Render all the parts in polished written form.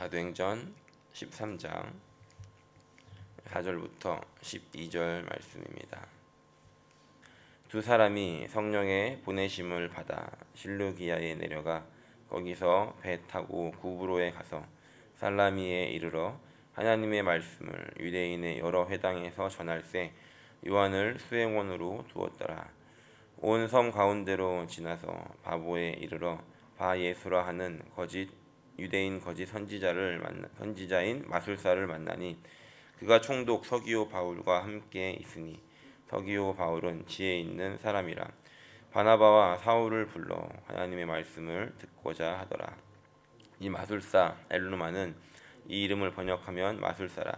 사도행전 13장 4절부터 12절 말씀입니다. 두 사람이 성령의 보내심을 받아 실루기아에 내려가 거기서 배 타고 구브로에 가서 살라미에 이르러 하나님의 말씀을 유대인의 여러 회당에서 전할세 요한을 수행원으로 두었더라. 온 섬 가운데로 지나서 바보에 이르러 바예수라 하는 유대인 거짓 선지자인 마술사를 만나니 그가 총독 서기오 바울과 함께 있으니 서기오 바울은 지혜 있는 사람이라. 바나바와 사울을 불러 하나님의 말씀을 듣고자 하더라. 이 마술사 엘루마는 이 이름을 번역하면 마술사라.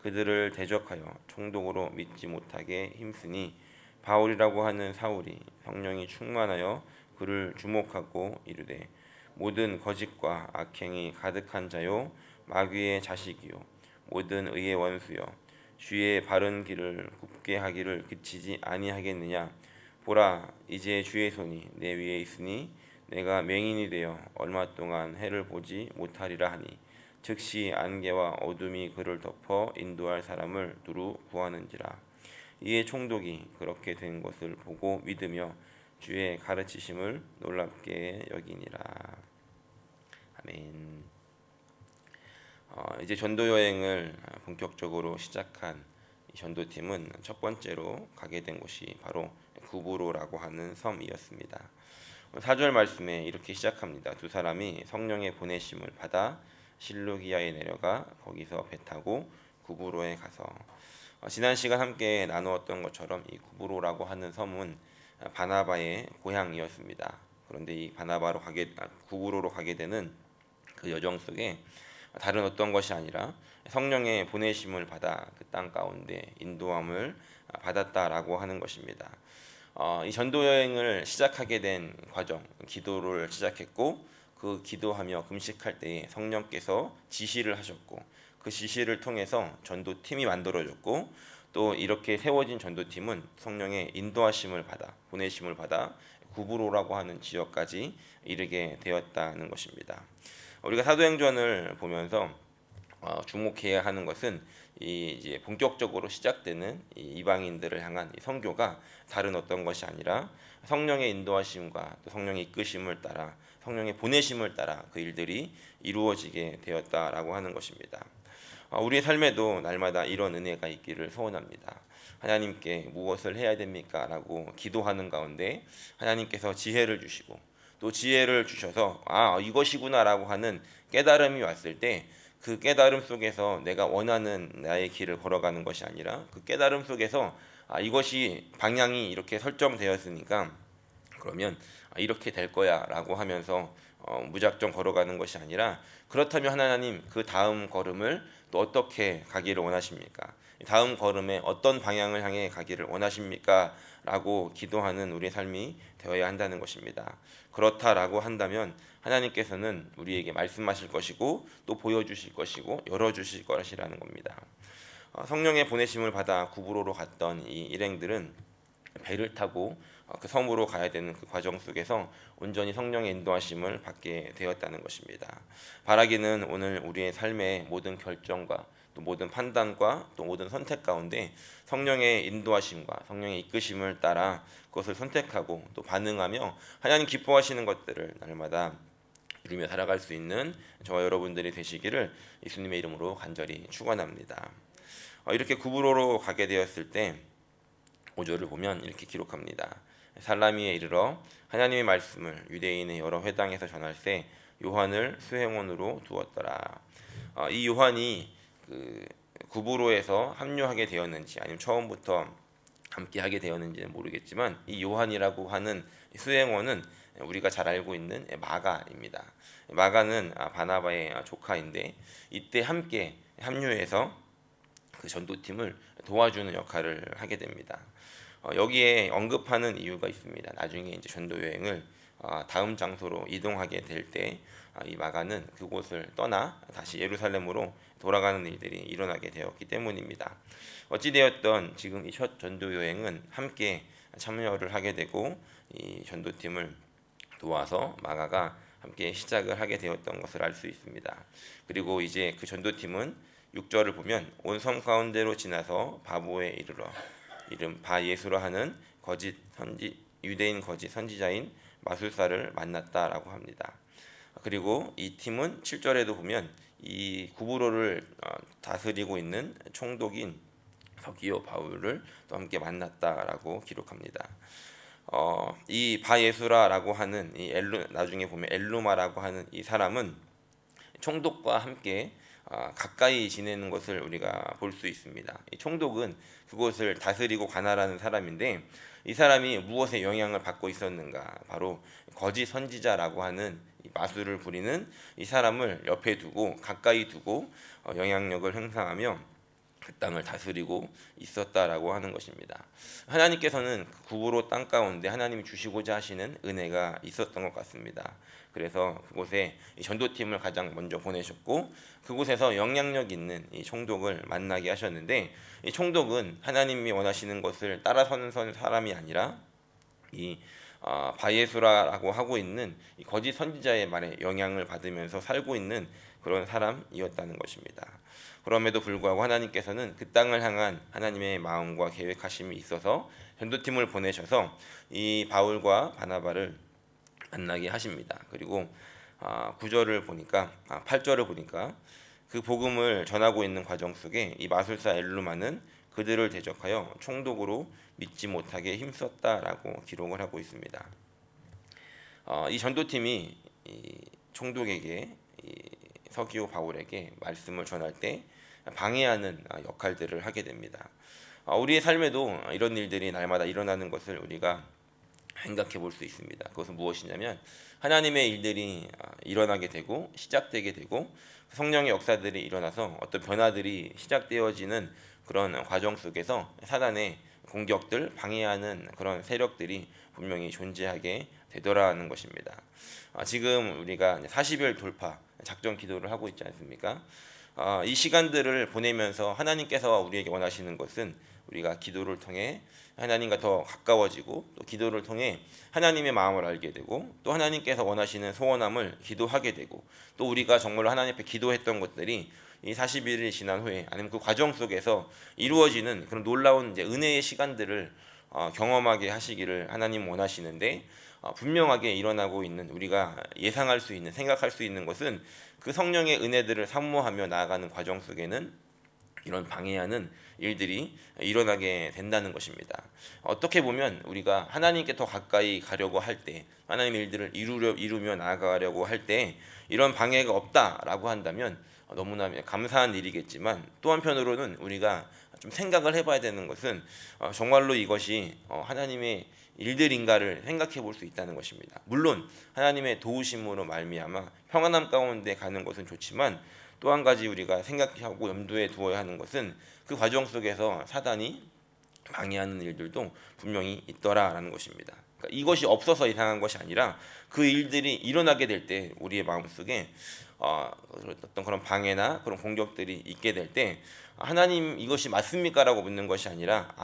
그들을 대적하여 총독으로 믿지 못하게 힘쓰니 바울이라고 하는 사울이 성령이 충만하여 그를 주목하고 이르되 모든 거짓과 악행이 가득한 자요 마귀의 자식이요 모든 의의 원수여 주의 바른 길을 굽게 하기를 그치지 아니하겠느냐. 보라, 이제 주의 손이 내 위에 있으니 내가 맹인이 되어 얼마 동안 해를 보지 못하리라 하니 즉시 안개와 어둠이 그를 덮어 인도할 사람을 두루 구하는지라. 이에 총독이 그렇게 된 것을 보고 믿으며 주의 가르치심을 놀랍게 여기니라. 아멘. 이제 전도 여행을 본격적으로 시작한 이 전도팀은 첫 번째로 가게 된 곳이 바로 구브로라고 하는 섬이었습니다. 4절 말씀에 이렇게 시작합니다. 두 사람이 성령의 보내심을 받아 실루기아에 내려가 거기서 배 타고 구브로에 가서 지난 시간 함께 나누었던 것처럼 이 구브로라고 하는 섬은 바나바의 고향이었습니다. 그런데 이 구브로로 가게 되는 그 여정 속에 다른 어떤 것이 아니라 성령의 보내심을 받아 그 땅 가운데 인도함을 받았다라고 하는 것입니다. 이 전도 여행을 시작하게 된 과정, 기도를 시작했고 그 기도하며 금식할 때에 성령께서 지시를 하셨고 그 지시를 통해서 전도팀이 만들어졌고 또 이렇게 세워진 전도팀은 성령의 인도하심을 받아 보내심을 받아 구브로라고 하는 지역까지 이르게 되었다는 것입니다. 우리가 사도행전을 보면서 주목해야 하는 것은 이제 본격적으로 시작되는 이방인들을 향한 선교가 다른 어떤 것이 아니라 성령의 인도하심과 또 성령의 이끄심을 따라 성령의 보내심을 따라 그 일들이 이루어지게 되었다라고 하는 것입니다. 우리의 삶에도 날마다 이런 은혜가 있기를 소원합니다. 하나님께 무엇을 해야 됩니까? 라고 기도하는 가운데 하나님께서 지혜를 주시고 또 지혜를 주셔서 이것이구나 라고 하는 깨달음이 왔을 때 그 깨달음 속에서 내가 원하는 나의 길을 걸어가는 것이 아니라 그 깨달음 속에서 이것이 방향이 이렇게 설정되었으니까 그러면 이렇게 될 거야 라고 하면서 무작정 걸어가는 것이 아니라 그렇다면 하나님 그 다음 걸음을 또 어떻게 가기를 원하십니까? 다음 걸음에 어떤 방향을 향해 가기를 원하십니까? 라고 기도하는 우리의 삶이 되어야 한다는 것입니다. 그렇다라고 한다면 하나님께서는 우리에게 말씀하실 것이고 또 보여주실 것이고 열어주실 것이라는 겁니다. 성령의 보내심을 받아 구브로로 갔던 이 일행들은 배를 타고 그 섬으로 가야 되는 그 과정 속에서 온전히 성령의 인도하심을 받게 되었다는 것입니다. 바라기는 오늘 우리의 삶의 모든 결정과 또 모든 판단과 또 모든 선택 가운데 성령의 인도하심과 성령의 이끄심을 따라 그것을 선택하고 또 반응하며 하나님 기뻐하시는 것들을 날마다 이루며 살아갈 수 있는 저와 여러분들이 되시기를 예수님의 이름으로 간절히 축원합니다. 이렇게 구브로로 가게 되었을 때 5절을 보면 이렇게 기록합니다. 살라미에 이르러 하나님의 말씀을 유대인의 여러 회당에서 전할세 요한을 수행원으로 두었더라. 이 요한이 그 구브로에서 합류하게 되었는지 아니면 처음부터 함께 하게 되었는지는 모르겠지만 이 요한이라고 하는 수행원은 우리가 잘 알고 있는 마가입니다. 마가는 바나바의 조카인데 이때 함께 합류해서 그 전도팀을 도와주는 역할을 하게 됩니다. 여기에 언급하는 이유가 있습니다. 나중에 이제 전도 여행을 다음 장소로 이동하게 될 때 이 마가는 그곳을 떠나 다시 예루살렘으로 돌아가는 일들이 일어나게 되었기 때문입니다. 어찌되었던 지금 이 첫 전도 여행은 함께 참여를 하게 되고 이 전도팀을 도와서 마가가 함께 시작을 하게 되었던 것을 알 수 있습니다. 그리고 이제 그 전도팀은 6절을 보면 온 섬 가운데로 지나서 바보에 이르러 이름 바예수라 하는 거짓 선지 유대인 거짓 선지자인 마술사를 만났다라고 합니다. 그리고 이 팀은 7절에도 보면 이 구브로를 다스리고 있는 총독인 서기오 바울을 또 함께 만났다라고 기록합니다. 이 바예수라라고 하는 이 나중에 보면 엘루마라고 하는 이 사람은 총독과 함께 가까이 지내는 것을 우리가 볼 수 있습니다. 이 총독은 그곳을 다스리고 관할하는 사람인데 이 사람이 무엇에 영향을 받고 있었는가? 바로 거짓 선지자라고 하는 이 마술을 부리는 이 사람을 옆에 두고 가까이 두고 영향력을 행사하며 그 땅을 다스리고 있었다라고 하는 것입니다. 하나님께서는 그 구브로 땅 가운데 하나님이 주시고자 하시는 은혜가 있었던 것 같습니다. 그래서 그곳에 이 전도팀을 가장 먼저 보내셨고 그곳에서 영향력 있는 이 총독을 만나게 하셨는데 이 총독은 하나님이 원하시는 것을 따라서는 사람이 아니라 이 바예수라라고 하고 있는 이 거짓 선지자의 말에 영향을 받으면서 살고 있는 그런 사람이었다는 것입니다. 그럼에도 불구하고 하나님께서는 그 땅을 향한 하나님의 마음과 계획하심이 있어서 전도팀을 보내셔서 이 바울과 바나바를 만나게 하십니다. 그리고 9절을 보니까 8절을 보니까 그 복음을 전하고 있는 과정 속에 이 마술사 엘루마는 그들을 대적하여 총독으로 믿지 못하게 힘썼다라고 기록을 하고 있습니다. 이 전도팀이 이 총독에게 이 서기오 바울에게 말씀을 전할 때 방해하는 역할들을 하게 됩니다. 우리의 삶에도 이런 일들이 날마다 일어나는 것을 우리가 생각해 볼 수 있습니다. 그것은 무엇이냐면 하나님의 일들이 일어나게 되고 시작되게 되고 성령의 역사들이 일어나서 어떤 변화들이 시작되어지는 그런 과정 속에서 사단의 공격들 방해하는 그런 세력들이 분명히 존재하게 되더라는 것입니다. 지금 우리가 40일 돌파 작전 기도를 하고 있지 않습니까? 이 시간들을 보내면서 하나님께서 우리에게 원하시는 것은 우리가 기도를 통해 하나님과 더 가까워지고 또 기도를 통해 하나님의 마음을 알게 되고 또 하나님께서 원하시는 소원함을 기도하게 되고 또 우리가 정말로 하나님 앞에 기도했던 것들이 이 40일이 지난 후에 아니면 그 과정 속에서 이루어지는 그런 놀라운 이제 은혜의 시간들을 경험하게 하시기를 하나님 원하시는데 분명하게 일어나고 있는 우리가 예상할 수 있는 생각할 수 있는 것은 그 성령의 은혜들을 사모하며 나아가는 과정 속에는 이런 방해하는 일들이 일어나게 된다는 것입니다. 어떻게 보면 우리가 하나님께 더 가까이 가려고 할 때 하나님의 일들을 이루며 나아가려고 할 때 이런 방해가 없다라고 한다면 너무나 감사한 일이겠지만 또 한편으로는 우리가 좀 생각을 해봐야 되는 것은 정말로 이것이 하나님의 일들인가를 생각해 볼 수 있다는 것입니다. 물론 하나님의 도우심으로 말미암아 평안함 가운데 가는 것은 좋지만 또 한 가지 우리가 생각하고 염두에 두어야 하는 것은 그 과정 속에서 사단이 방해하는 일들도 분명히 있더라라는 것입니다. 그러니까 이것이 없어서 이상한 것이 아니라 그 일들이 일어나게 될 때 우리의 마음속에 어떤 그런 방해나 그런 공격들이 있게 될 때 하나님 이것이 맞습니까라고 묻는 것이 아니라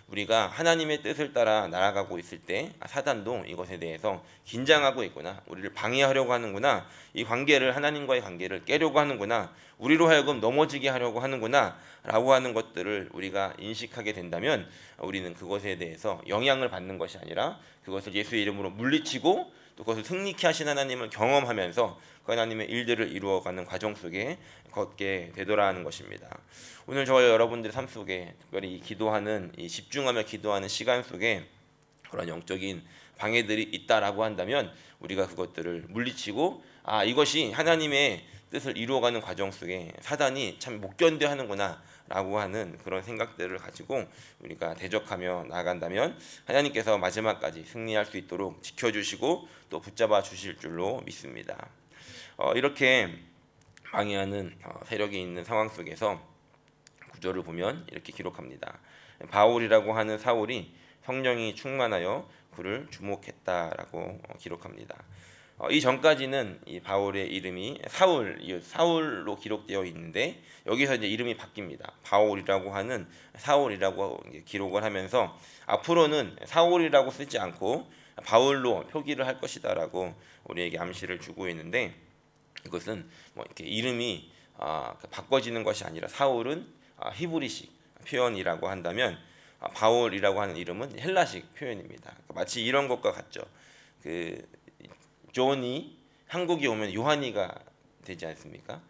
우리가 하나님의 뜻을 따라 날아가고 있을 때 사단도 이것에 대해서 긴장하고 있구나, 우리를 방해하려고 하는구나, 이 관계를 하나님과의 관계를 깨려고 하는구나, 우리로 하여금 넘어지게 하려고 하는구나 라고 하는 것들을 우리가 인식하게 된다면 우리는 그것에 대해서 영향을 받는 것이 아니라 그것을 예수의 이름으로 물리치고 또 그것을 승리케 하신 하나님을 경험하면서 그 하나님의 일들을 이루어가는 과정 속에 걷게 되더라는 것입니다. 오늘 저와 여러분들의 삶 속에 특별히 이 집중하며 기도하는 시간 속에 그런 영적인 방해들이 있다라고 한다면 우리가 그것들을 물리치고 이것이 하나님의 뜻을 이루어가는 과정 속에 사단이 참 못 견뎌하는구나 라고 하는 그런 생각들을 가지고 우리가 대적하며 나아간다면 하나님께서 마지막까지 승리할 수 있도록 지켜주시고 또 붙잡아 주실 줄로 믿습니다. 이렇게 방해하는 세력이 있는 상황 속에서 구절을 보면 이렇게 기록합니다. 바울이라고 하는 사울이 성령이 충만하여 그를 주목했다라고 기록합니다. 이 전까지는 이 바울의 이름이 사울로 기록되어 있는데 여기서 이제 이름이 바뀝니다. 바울이라고 하는 사울이라고 기록을 하면서 앞으로는 사울이라고 쓰지 않고 바울로 표기를 할 것이다라고 우리에게 암시를 주고 있는데, 이것은 뭐 이렇게 이름이 바꿔지는 것이 아니라 사울은 히브리식 표현이라고 한다면 바울이라고 하는 이름은 헬라식 표현입니다. 마치 이런 것과 같죠. 그 존이 한국에 오면 요한이가 되지 않습니까?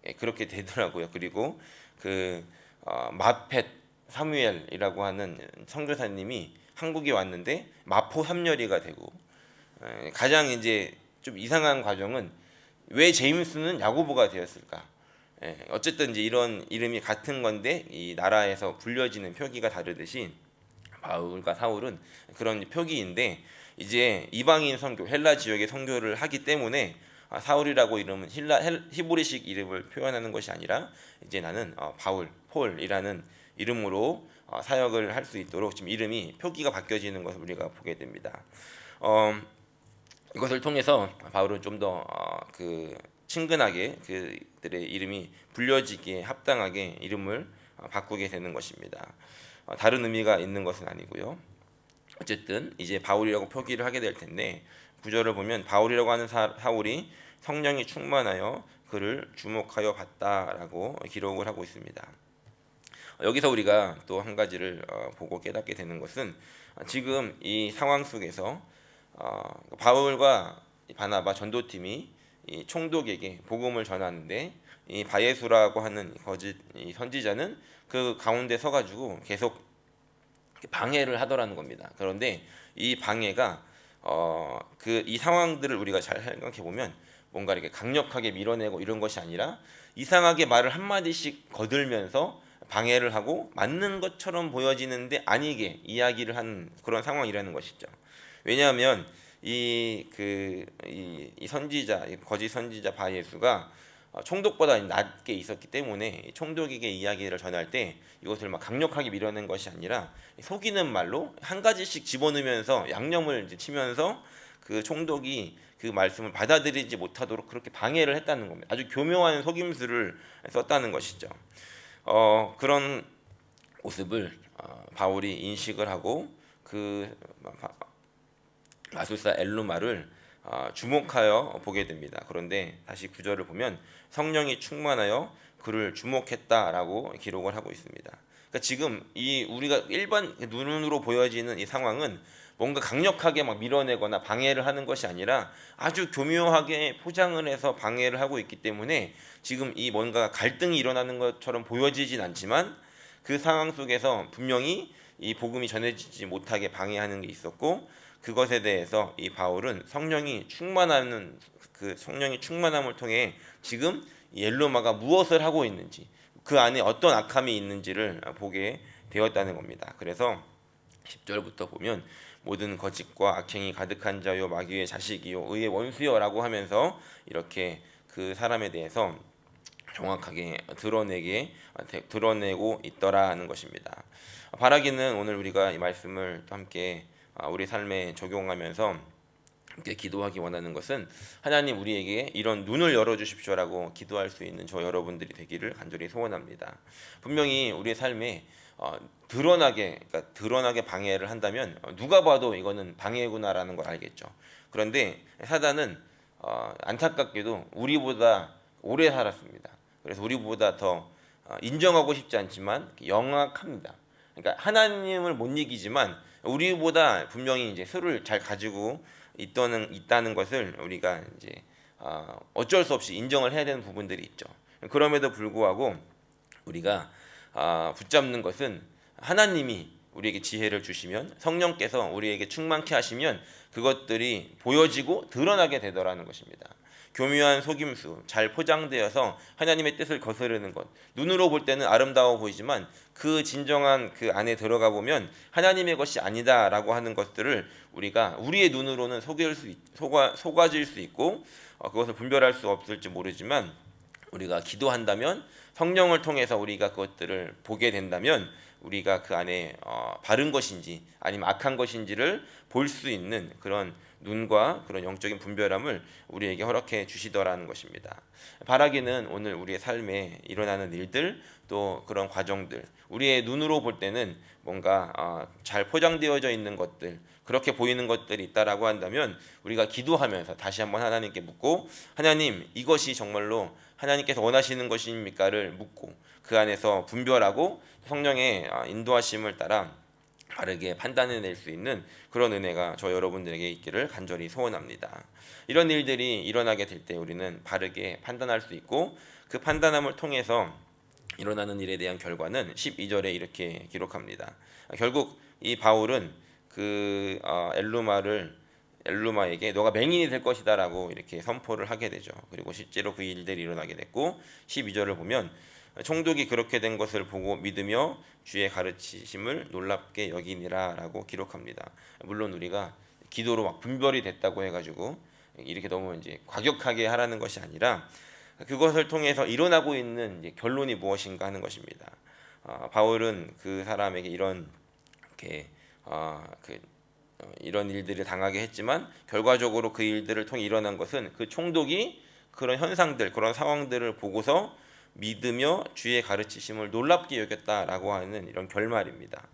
예, 그렇게 되더라고요. 그리고 그 마펫 사무엘이라고 하는 선교사님이 한국에 왔는데 마포 삼열이가 되고, 가장 이제 좀 이상한 과정은 왜 제임스는 야고보가 되었을까? 어쨌든 이제 이런 이름이 같은 건데 이 나라에서 불려지는 표기가 다르듯이 바울과 사울은 그런 표기인데, 이제 이방인 선교 헬라 지역의 선교를 하기 때문에 사울이라고 이름은 히브리식 이름을 표현하는 것이 아니라 이제 나는 바울 폴이라는 이름으로 사역을 할 수 있도록 지금 이름이 표기가 바뀌어지는 것을 우리가 보게 됩니다. 이것을 통해서 바울은 좀 더 그 친근하게 그들의 이름이 불려지기에 합당하게 이름을 바꾸게 되는 것입니다. 다른 의미가 있는 것은 아니고요. 어쨌든 이제 바울이라고 표기를 하게 될 텐데, 구절을 보면 바울이라고 하는 사울이 성령이 충만하여 그를 주목하여 봤다라고 기록을 하고 있습니다. 여기서 우리가 또 한 가지를 보고 깨닫게 되는 것은, 지금 이 상황 속에서 바울과 바나바 전도팀이 이 총독에게 복음을 전하는데, 이 바예수라고 하는 거짓 이 선지자는 그 가운데 서가지고 계속 방해를 하더라는 겁니다. 그런데 이 방해가 이 상황들을 우리가 잘 생각해 보면 뭔가 이렇게 강력하게 밀어내고 이런 것이 아니라 이상하게 말을 한 마디씩 거들면서 방해를 하고 맞는 것처럼 보여지는데 아니게 이야기를 하는 그런 상황이라는 것이죠. 왜냐하면 이 선지자, 이 거짓 선지자 바예수가 총독보다 낮게 있었기 때문에 총독에게 이야기를 전할 때 이것을 막 강력하게 밀어낸 것이 아니라 속이는 말로 한 가지씩 집어넣으면서 양념을 이제 치면서 그 총독이 그 말씀을 받아들이지 못하도록 그렇게 방해를 했다는 겁니다. 아주 교묘한 속임수를 썼다는 것이죠. 그런 모습을 바울이 인식을 하고 그 마술사 엘루마를 주목하여 보게 됩니다. 그런데 다시 구절을 보면 성령이 충만하여 그를 주목했다라고 기록을 하고 있습니다. 그러니까 지금 이 우리가 일반 눈으로 보여지는 이 상황은 뭔가 강력하게 막 밀어내거나 방해를 하는 것이 아니라 아주 교묘하게 포장을 해서 방해를 하고 있기 때문에 지금 이 뭔가 갈등이 일어나는 것처럼 보여지진 않지만 그 상황 속에서 분명히 이 복음이 전해지지 못하게 방해하는 게 있었고, 그것에 대해서 이 바울은 성령이 충만함을 통해 지금 이 엘로마가 무엇을 하고 있는지, 그 안에 어떤 악함이 있는지를 보게 되었다는 겁니다. 그래서 10절부터 보면 모든 거짓과 악행이 가득한 자요 마귀의 자식이요 의의 원수요라고 하면서 이렇게 그 사람에 대해서 정확하게 드러내고 있더라는 것입니다. 바라기는 오늘 우리가 이 말씀을 또 함께 우리 삶에 적용하면서 함께 기도하기 원하는 것은, 하나님 우리에게 이런 눈을 열어주십시오라고 기도할 수 있는 저 여러분들이 되기를 간절히 소원합니다. 분명히 우리의 삶에 드러나게 방해를 한다면 누가 봐도 이거는 방해구나라는 걸 알겠죠. 그런데 사단은 안타깝게도 우리보다 오래 살았습니다. 그래서 우리보다 더 인정하고 싶지 않지만 영악합니다. 그러니까 하나님을 못 이기지만 우리보다 분명히 이제 수를 잘 가지고 있다는 것을 우리가 이제 어쩔 수 없이 인정을 해야 되는 부분들이 있죠. 그럼에도 불구하고 우리가 붙잡는 것은, 하나님이 우리에게 지혜를 주시면, 성령께서 우리에게 충만케 하시면 그것들이 보여지고 드러나게 되더라는 것입니다. 교묘한 속임수, 잘 포장되어서 하나님의 뜻을 거스르는 것, 눈으로 볼 때는 아름다워 보이지만 그 진정한 그 안에 들어가 보면 하나님의 것이 아니다라고 하는 것들을 우리가 우리의 눈으로는 속아질 수 있고 그것을 분별할 수 없을지 모르지만, 우리가 기도한다면, 성령을 통해서 우리가 그것들을 보게 된다면 우리가 그 안에 바른 것인지 아니면 악한 것인지를 볼 수 있는 그런 눈과 그런 영적인 분별함을 우리에게 허락해 주시더라는 것입니다. 바라기는 오늘 우리의 삶에 일어나는 일들, 또 그런 과정들, 우리의 눈으로 볼 때는 뭔가 잘 포장되어져 있는 것들, 그렇게 보이는 것들이 있다라고 한다면 우리가 기도하면서 다시 한번 하나님께 묻고, 하나님 이것이 정말로 하나님께서 원하시는 것입니까를 묻고, 그 안에서 분별하고 성령의 인도하심을 따라 바르게 판단해낼 수 있는 그런 은혜가 저 여러분들에게 있기를 간절히 소원합니다. 이런 일들이 일어나게 될 때 우리는 바르게 판단할 수 있고, 그 판단함을 통해서 일어나는 일에 대한 결과는 12절에 이렇게 기록합니다. 결국 이 바울은 그 엘루마에게 너가 맹인이 될 것이다라고 이렇게 선포를 하게 되죠. 그리고 실제로 그 일들이 일어나게 됐고, 12절을 보면 총독이 그렇게 된 것을 보고 믿으며 주의 가르치심을 놀랍게 여기니라라고 기록합니다. 물론 우리가 기도로 막 분별이 됐다고 해가지고 이렇게 너무 이제 과격하게 하라는 것이 아니라, 그것을 통해서 일어나고 있는 이제 결론이 무엇인가 하는 것입니다. 바울은 그 사람에게 이런 일들을 당하게 했지만, 결과적으로 그 일들을 통해 일어난 것은 그 총독이 그런 현상들, 그런 상황들을 보고서 믿으며 주의 가르치심을 놀랍게 여겼다라고 하는 이런 결말입니다.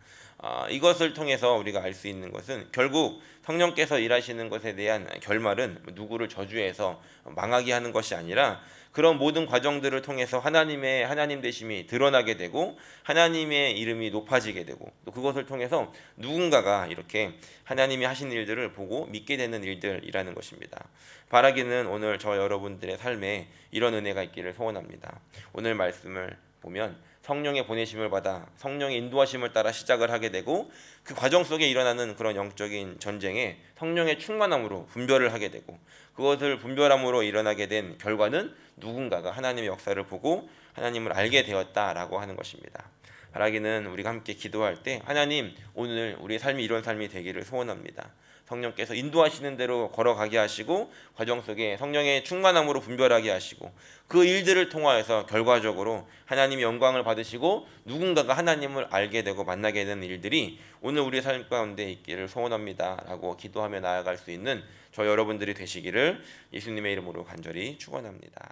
이것을 통해서 우리가 알 수 있는 것은, 결국 성령께서 일하시는 것에 대한 결말은 누구를 저주해서 망하게 하는 것이 아니라, 그런 모든 과정들을 통해서 하나님 되심이 드러나게 되고 하나님의 이름이 높아지게 되고, 또 그것을 통해서 누군가가 이렇게 하나님이 하신 일들을 보고 믿게 되는 일들이라는 것입니다. 바라기는 오늘 저 여러분들의 삶에 이런 은혜가 있기를 소원합니다. 오늘 말씀을 보면 성령의 보내심을 받아 성령의 인도하심을 따라 시작을 하게 되고, 그 과정 속에 일어나는 그런 영적인 전쟁에 성령의 충만함으로 분별을 하게 되고, 그것을 분별함으로 일어나게 된 결과는 누군가가 하나님의 역사를 보고 하나님을 알게 되었다라고 하는 것입니다. 바라기는 우리가 함께 기도할 때, 하나님 오늘 우리의 삶이 이런 삶이 되기를 소원합니다. 성령께서 인도하시는 대로 걸어가게 하시고, 과정 속에 성령의 충만함으로 분별하게 하시고, 그 일들을 통하여서 결과적으로 하나님의 영광을 받으시고 누군가가 하나님을 알게 되고 만나게 되는 일들이 오늘 우리의 삶 가운데 있기를 소원합니다 라고 기도하며 나아갈 수 있는 저 여러분들이 되시기를 예수님의 이름으로 간절히 축원합니다.